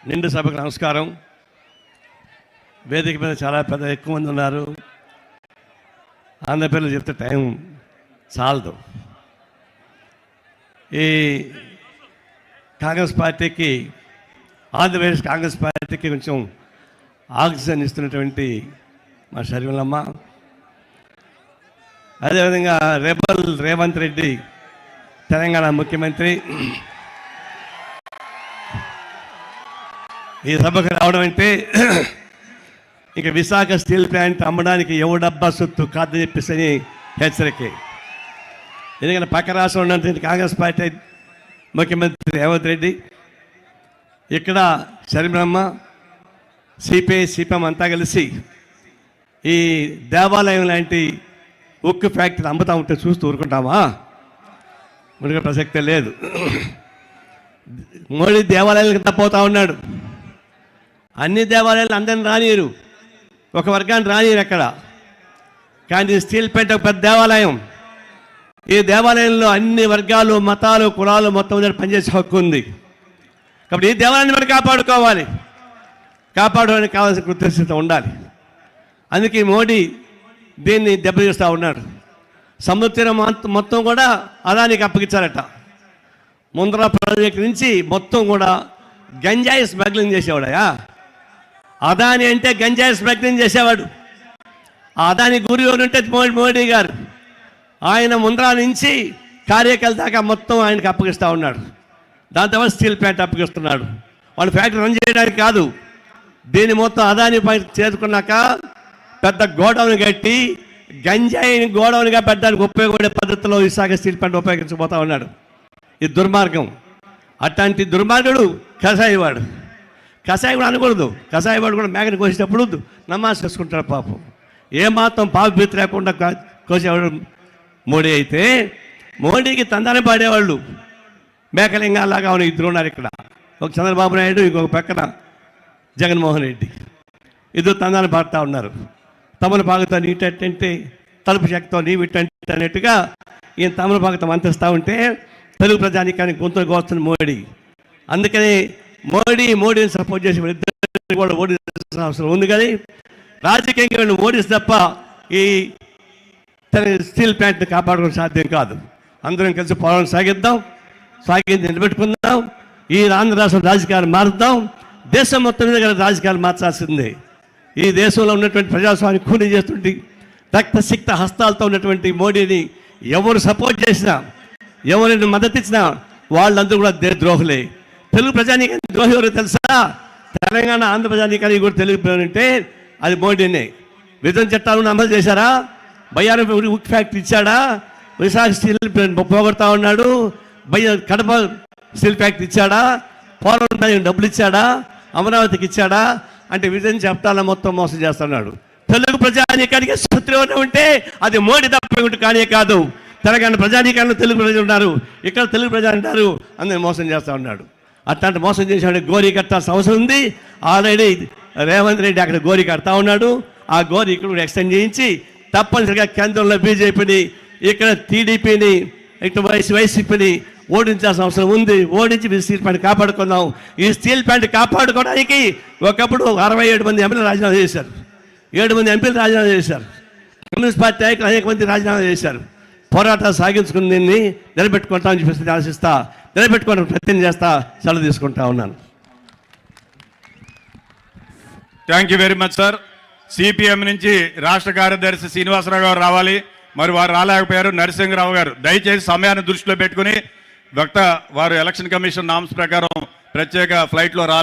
నిండు సభకు నమస్కారం. వేదిక మీద చాలా ఎక్కువ మంది ఉన్నారు. ఆంధ్ర పేర్లు చెప్తే టైం చాలదు. ఈ కాంగ్రెస్ పార్టీకి, ఆంధ్రప్రదేశ్ కాంగ్రెస్ పార్టీకి కొంచెం ఆక్సిజన్ ఇస్తున్నటువంటి మా షర్మిలమ్మ, అదేవిధంగా రెబల్ రేవంత్ రెడ్డి తెలంగాణ ముఖ్యమంత్రి ఈ సభకు రావడం అంటే ఇక విశాఖ స్టీల్ ప్లాంట్ అమ్మడానికి ఎవడబ్బా సొత్తు కాదని చెప్పేసి హెచ్చరిక. ఎందుకంటే పక్క రాష్ట్రం ఉన్నటువంటి కాంగ్రెస్ పార్టీ ముఖ్యమంత్రి రేవంత్ రెడ్డి, ఇక్కడ షర్మిలమ్మ, సిపిఎం అంతా కలిసి ఈ దేవాలయం లాంటి ఉక్కు ఫ్యాక్టరీ అమ్ముతా ఉంటే చూస్తూ ఊరుకుంటామా? మనకు ప్రసక్తే లేదు. మోడీ దేవాలయాలకు తప్పవుతా ఉన్నాడు. అన్ని దేవాలయాలు అందరిని రానియరు, ఒక వర్గాన్ని రానియరు అక్కడ. కానీ స్టీల్ ప్లాంట్ ఒక పెద్ద దేవాలయం. ఈ దేవాలయంలో అన్ని వర్గాలు, మతాలు, కులాలు మొత్తం పనిచేసే హక్కు ఉంది. కాబట్టి ఈ దేవాలయాన్ని మనం కాపాడుకోవాలి. కాపాడుకోవడానికి కావాల్సిన కృతజ్ఞత ఉండాలి. అందుకే మోడీ దీన్ని దెబ్బతీస్తూ ఉన్నాడు. సముద్రం మొత్తం కూడా అదానికి అప్పగించారట. ముందర ప్రాజెక్ట్ నుంచి మొత్తం కూడా గంజాయి స్మగ్లింగ్ చేసేవాడయా. అదాని అంటే గంజాయి స్మగ్లింగ్ చేసేవాడు. ఆ అదాని గురి ఉంటే మోడీ గారు, ఆయన ముందర నుంచి కార్యకర్త దాకా మొత్తం ఆయనకు అప్పగిస్తూ ఉన్నాడు. దాని తర్వాత స్టీల్ ప్లాంట్ అప్పగిస్తున్నాడు. వాళ్ళు ఫ్యాక్టరీ రన్ చేయడానికి కాదు, దీన్ని మొత్తం అదాని పై చేరుకున్నాక పెద్ద గోడౌన్ కట్టి గంజాయిని గోడౌన్గా పెట్టడానికి ఉపయోగపడే పద్ధతిలో విశాఖ స్టీల్ ప్లాంట్ ఉపయోగించబోతా ఉన్నాడు. ఇది దుర్మార్గం. అట్లాంటి దుర్మార్గుడు కషాయివాడు. కషాయి కూడా అనకూడదు. కషాయివాడు కూడా మేకని కోసేటప్పుడు నమాజ్ చేసుకుంటాడు పాపం. ఏమాత్రం పాపభీతి లేకుండా కోసేవాడు మోడీ. అయితే మోడీకి తందాన్ని పాడేవాళ్ళు మేకలింగాలాగా ఉన్న ఇద్దరు ఉన్నారు ఇక్కడ. ఒక చంద్రబాబు నాయుడు, ఇంకొక పక్కన జగన్మోహన్ రెడ్డి. ఇద్దరు తందాన్ని పాడుతూ ఉన్నారు. తమను పాగుతో నీటంటే తలుపు శక్తితో నీవిట్టంటే అన్నట్టుగా ఈయన తమను పాగుతం అందిస్తూ ఉంటే తెలుగు ప్రజానికానికి గొంతులు కోస్తున్న మోడీ. అందుకని మోడీని సపోర్ట్ చేసి ఇద్దరు కూడా ఓడించాల్సిన అవసరం ఉంది. కానీ రాజకీయంగా వీళ్ళు ఓడిస్తే తప్ప ఈ స్టీల్ ప్లాంట్ని కాపాడుకోవడం సాధ్యం కాదు. అందరం కలిసి పోరాటం సాగించి నిలబెట్టుకుందాం. ఈ ఆంధ్ర రాష్ట్రం రాజకీయాలు మారుద్దాం. దేశం మొత్తం మీద రాజకీయాలు మార్చాల్సిందే. ఈ దేశంలో ఉన్నటువంటి ప్రజాస్వామ్యం కూని చేస్తుంటే రక్తసిక్త హస్తాలతో ఉన్నటువంటి మోడీని ఎవరు సపోర్ట్ చేసినా, ఎవరిని మద్దతు ఇచ్చినా వాళ్ళందరూ కూడా ద్రోహులే. తెలుగు ప్రజానీకానికి ద్రోహి ఎవరు తెలుసా? తెలంగాణ, ఆంధ్ర ప్రజానీకానికి కూడా తెలుగు అంటే అది మోడీనే. విభజన చట్టాలను అమలు చేశారా? బయ్యారం ఉక్ ఫ్యాక్టరీ ఇచ్చాడా? విశాఖ స్టీల్ పోగొడతా ఉన్నాడు. కడప స్టీల్ ఫ్యాక్టరీ ఇచ్చాడా? పోలవరం డబ్బులు ఇచ్చాడా? అమరావతికి ఇచ్చాడా? అంటే విభజన చట్టాలను మొత్తం మోసం చేస్తున్నాడు. తెలుగు ప్రజానీకానికి శత్రువు ఉంటే అది మోడీ తప్ప కానీ కాదు. తెలంగాణ ప్రజానీకాలను తెలుగు ప్రజలు ఉన్నారు, ఇక్కడ తెలుగు ప్రజలు అంటారు, అందరిని మోసం చేస్తూ ఉన్నాడు. అట్లాంటి మోసం చేసేవాడు గోరీ కట్టాల్సిన అవసరం ఉంది. ఆల్రెడీ రేవంత్ రెడ్డి అక్కడ గోరీ కడతా ఉన్నాడు. ఆ గోరీ ఇక్కడ కూడా ఎక్స్టెండ్ చేయించి తప్పనిసరిగా కేంద్రంలో బీజేపీని, ఇక్కడ టీడీపీని, ఇటు వైసీపీని ఓడించాల్సిన అవసరం ఉంది. ఓడించి స్టీల్ ప్లాంట్ కాపాడుకుందాం. ఈ స్టీల్ ప్లాంట్ కాపాడుకోవడానికి ఒకప్పుడు 67 మంది ఎంపీలు రాజీనామా చేశారు. 7 మంది ఎంపీలు రాజీనామా చేశారు. కమ్యూనిస్ట్ పార్టీ నాయకులు అనేక మంది రాజీనామా చేశారు. పోరాటాలు సాగించుకుని దీన్ని నిలబెట్టుకుంటామని చెప్పేసి ఆశిస్తా, నిలబెట్టుకోవడానికి ప్రయత్నం చేస్తా, సెలవు తీసుకుంటా ఉన్నాను. Thank you very much sir. CPM నుంచి రాష్ట్ర కార్యదర్శి శ్రీనివాసరావు గారు రావాలి. మరి వారు రాలేకపోయారు. నరసింహరావు గారు దయచేసి సమయాన్ని దృష్టిలో పెట్టుకుని వారు ఎలక్షన్ కమిషన్ నామ్స్ ప్రకారం ప్రత్యేక ఫ్లైట్లో రాలేదు.